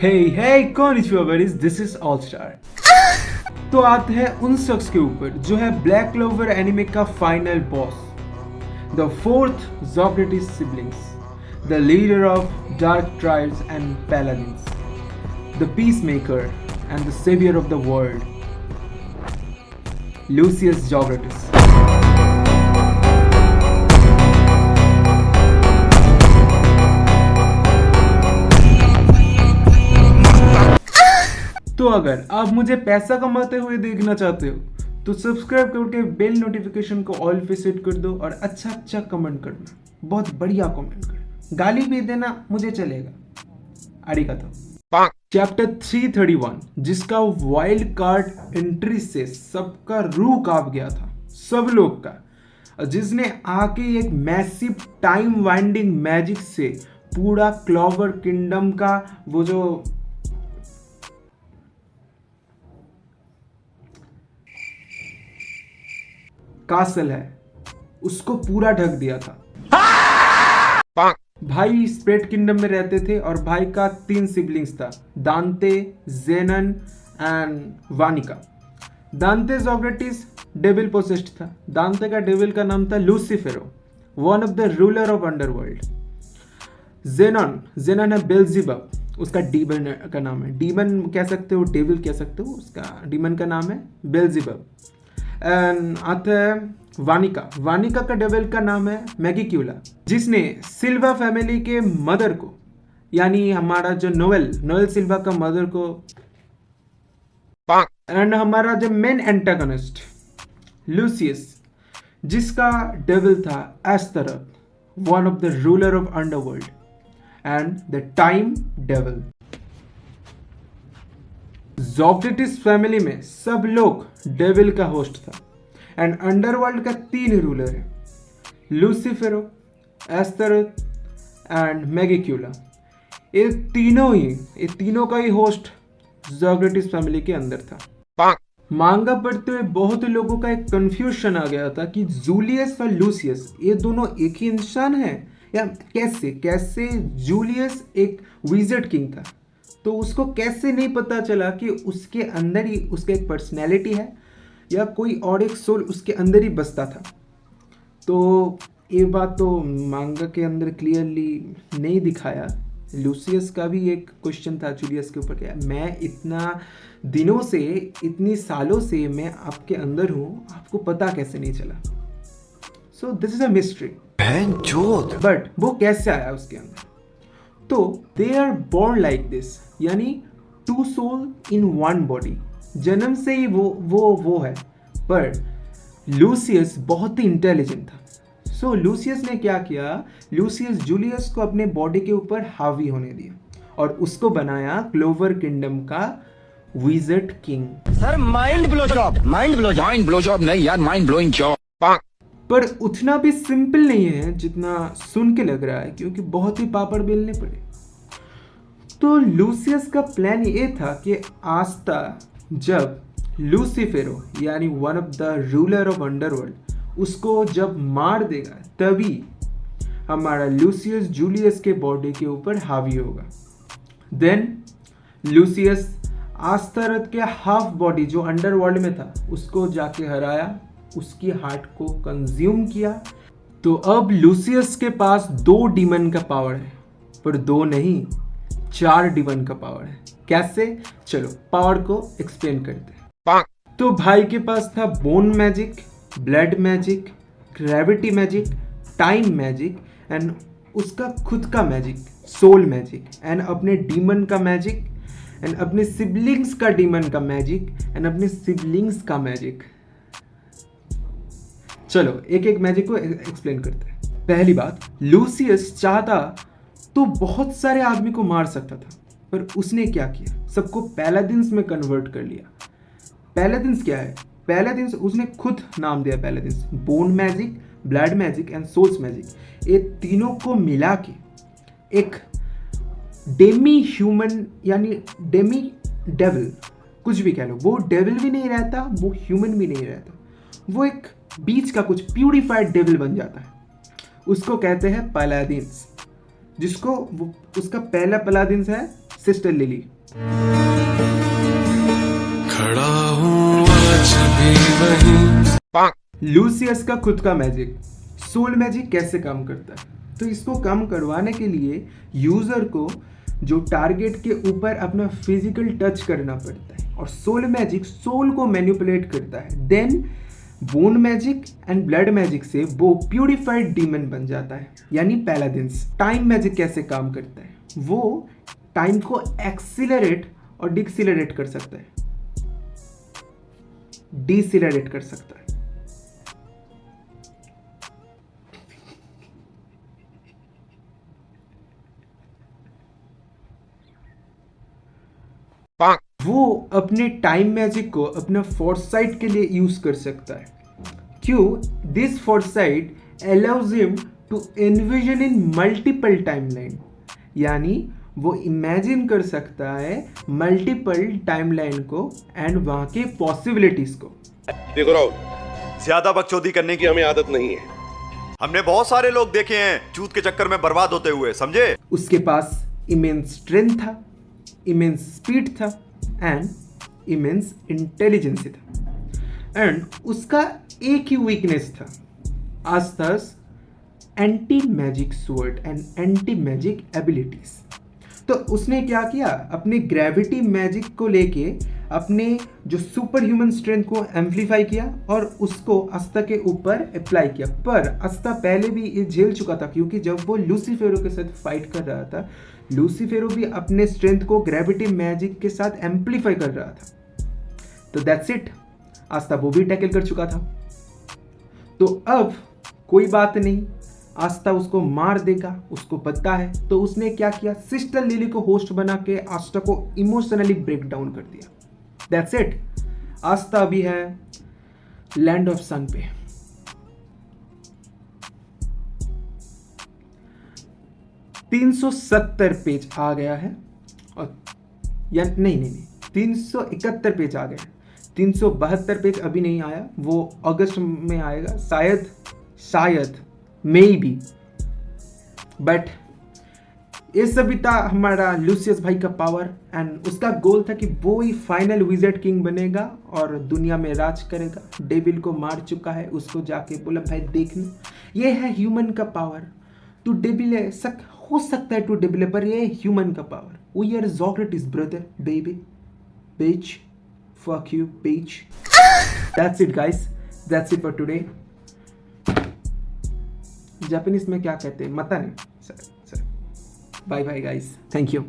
Hey konnichiwa buddies, this is all star. तो आते हैं उन शख्स के ऊपर जो है ब्लैक क्लोवर एनिमे का final boss, the fourth Zogratis siblings, the leader of dark tribes and paladins, the peacemaker and the saviour of the world, Lucius Zogratis. तो अगर आप मुझे पैसा कमाते हुए देखना चाहते हो तो सब्सक्राइब करके बेल नोटिफिकेशन को ऑल पे सेट कर दो और अच्छा अच्छा कमेंट करना, बहुत बढ़िया कमेंट करना, गाली भी देना मुझे चलेगा। आरिगातो। चैप्टर 331 जिसका वाइल्ड कार्ड एंट्री से सबका रूह कांप गया था, सब लोग का, जिसने आके एक मैसिव टाइम वाइंडिंग मैजिक से पूरा क्लोवर किंगडम का वो जो कासल है उसको पूरा ढक दिया था। भाई स्प्रेड किंगडम में रहते थे और भाई का 3 सिबलिंग्स था, दांते, जेनन एंड वानिका। दांते ज़ोक्रेटिस डेविल पोसेस्ड था। दांते का डेविल का नाम था Lucifero, one of the ruler of underworld. जेनन है बेल्ज़ेबब, उसका डीमन का नाम है, डीमन कह सकते हो, डेविल कह सकते हो, उसका डीमन का नाम है बेल्ज़ेबब। एंड आता है वानिका का डेविल का नाम है मैगिक्यूला, जिसने सिल्वा फैमिली के मदर को, यानी हमारा जो नोएल सिल्वा का मदर को, एंड हमारा जो मेन एंटागनिस्ट लूसियस, जिसका डेविल था Astaroth, one of the ruler of underworld and the time devil. Zogratis family में सब लोग डेविल का होस्ट था एंड अंडरवर्ल्ड का 3 रूलर है, लूसीफेरो, एस्तरथ एंड मैगिक्यूला। ये तीनों का ही होस्ट ज़ोक्रेटिस फैमिली के अंदर था। मांगा पढ़ते हुए बहुत लोगों का एक कंफ्यूजन आ गया था कि जूलियस और लूसियस ये दोनों एक ही इंसान है या कैसे जूलियस एक विज़र्ड किंग था, तो उसको कैसे नहीं पता चला कि उसके अंदर ही उसका एक पर्सनैलिटी है या कोई और एक सोल उसके अंदर ही बसता था। तो ये बात तो मांगा के अंदर क्लियरली नहीं दिखाया। लूसियस का भी एक क्वेश्चन था जूलियस के ऊपर, क्या मैं इतना दिनों से, इतनी सालों से मैं आपके अंदर हूँ, आपको पता कैसे नहीं चला? So this is a mystery. But वो कैसे आया उसके अंदर? तो they are born like this, यानी 2 सोल इन 1 बॉडी, जन्म से ही वो है। पर लूसियस बहुत ही इंटेलिजेंट था। सो लूसियस ने क्या किया, लूसियस जूलियस को अपने बॉडी के ऊपर हावी होने दिया और उसको बनाया क्लोवर किंगडम का wizard king. Sir mind blow job नहीं यार, माइंड ब्लोइंग जॉब। पर उतना भी सिंपल नहीं है जितना सुन के लग रहा है, क्योंकि बहुत ही पापड़ बेलने पड़े। तो लूसियस का प्लान ये था कि आस्था जब लूसीफेरो यानी one of the ruler of underworld उसको जब मार देगा, तभी हमारा लूसियस जूलियस के बॉडी के ऊपर हावी होगा। देन लूसियस आस्तरथ के हाफ बॉडी जो अंडरवर्ल्ड में था उसको जाके हराया, उसकी हार्ट को कंज्यूम किया। तो अब लूसियस के पास 2 डीमन का पावर है, पर 2 नहीं 4 डीमन का पावर है। कैसे? चलो पावर को एक्सप्लेन करते हैं। तो भाई के पास था bone magic, blood magic, gravity magic, time magic and उसका खुद का मैजिक, सोल मैजिक, एंड अपने डीमन का मैजिक, एंड अपने सिबलिंग्स का डीमन का मैजिक, एंड अपने सिबलिंग्स का मैजिक। चलो एक एक मैजिक को एक्सप्लेन करते हैं। पहली बात, लूसियस चाहता तो बहुत सारे आदमी को मार सकता था, पर उसने क्या किया, सबको पैलाडिन्स में कन्वर्ट कर लिया। पैलाडिन्स क्या है? पैलाडिन्स उसने खुद नाम दिया paladins. Bone magic, blood magic and souls magic, ये तीनों को मिला के एक डेमी ह्यूमन यानी डेमी डेविल, कुछ भी कह लो, वो डेविल भी नहीं रहता, वो ह्यूमन भी नहीं रहता, वो एक बीच का कुछ प्यूरिफाइड डेविल बन जाता है। उसको कहते हैं पैलाडिन्स, जिसको उसका पहला पैलाडिन्स है सिस्टर लिली। खड़ा हूँ आज भी वहीं। लूसियस का खुद का मैजिक। सोल मैजिक कैसे काम करता है? तो इसको काम करवाने के लिए यूजर को जो टारगेट के ऊपर अपना फिजिकल टच करना पड़ता है, और सोल मैजिक सोल को मैनिपुलेट करता है। Then bone magic and blood magic से वो प्यूरिफाइड डीमन बन जाता है, यानी पैलाडिन्स। टाइम मैजिक कैसे काम करता है? वो टाइम को एक्सीलरेट और डिक्सीलरेट कर सकता है, डिसीलरेट कर सकता है। वो अपने टाइम मैजिक को अपना फोरसाइट के लिए यूज कर सकता है। क्यों? This foresight allows him to envision in multiple timeline, यानी वो इमेजिन कर सकता है मल्टीपल टाइमलाइन को एंड वहां के पॉसिबिलिटीज को। देखो राहुल, ज्यादा बकचोदी करने की हमें आदत नहीं है। हमने बहुत सारे लोग देखे हैं चूत के चक्कर में बर्बाद होते हुए, समझे? उसके पास इमेंस स्ट्रेंथ था, इमेंस स्पीड था एंड इमेंस इंटेलिजेंस था। एंड उसका एक ही वीकनेस था, Asta's anti magic sword and anti magic abilities. तो उसने क्या किया? अपने ग्रेविटी मैजिक को लेके अपने जो सुपर ह्यूमन स्ट्रेंथ को एम्पलीफाई किया और उसको अस्ता के ऊपर अप्लाई किया। पर अस्ता पहले भी ये झेल चुका था, क्योंकि जब वो लूसीफेरो के साथ फाइट कर रहा था, लूसीफेरो भी अपने स्ट्रेंथ को ग्रेविटी मैजिक के साथ एम्पलीफाई कर रहा था। तो दैट्स इट, आस्था वो भी टैकल कर चुका था। तो अब कोई बात नहीं, आस्था उसको मार देगा, उसको पता है। तो उसने क्या किया? सिस्टर लिली को होस्ट बना के आस्था को इमोशनली ब्रेक डाउन कर दिया। दैट्स इट, आस्था अभी है लैंड ऑफ सन पे। $370 पेज आ गया है, और या नहीं 371 पेज आ गया है। 372 पेज अभी नहीं आया, वो अगस्त में आएगा शायद मे बी। बट ये सभी था हमारा लूसियस भाई का पावर, एंड उसका गोल था कि वो ही फाइनल विज़र्ड किंग बनेगा और दुनिया में राज करेगा। डेविल को मार चुका है, उसको जाके बोला भाई देखना, ये है ह्यूमन का पावर। तू डेविल है, हो सकता है तू डेविल है, पर ये ह्यूमन का power. We are Socrates brother baby bitch, fuck you bitch. That's it guys, that's it for today. Japanese में क्या कहते हैं? मता नहीं sir. Bye bye guys, thank you.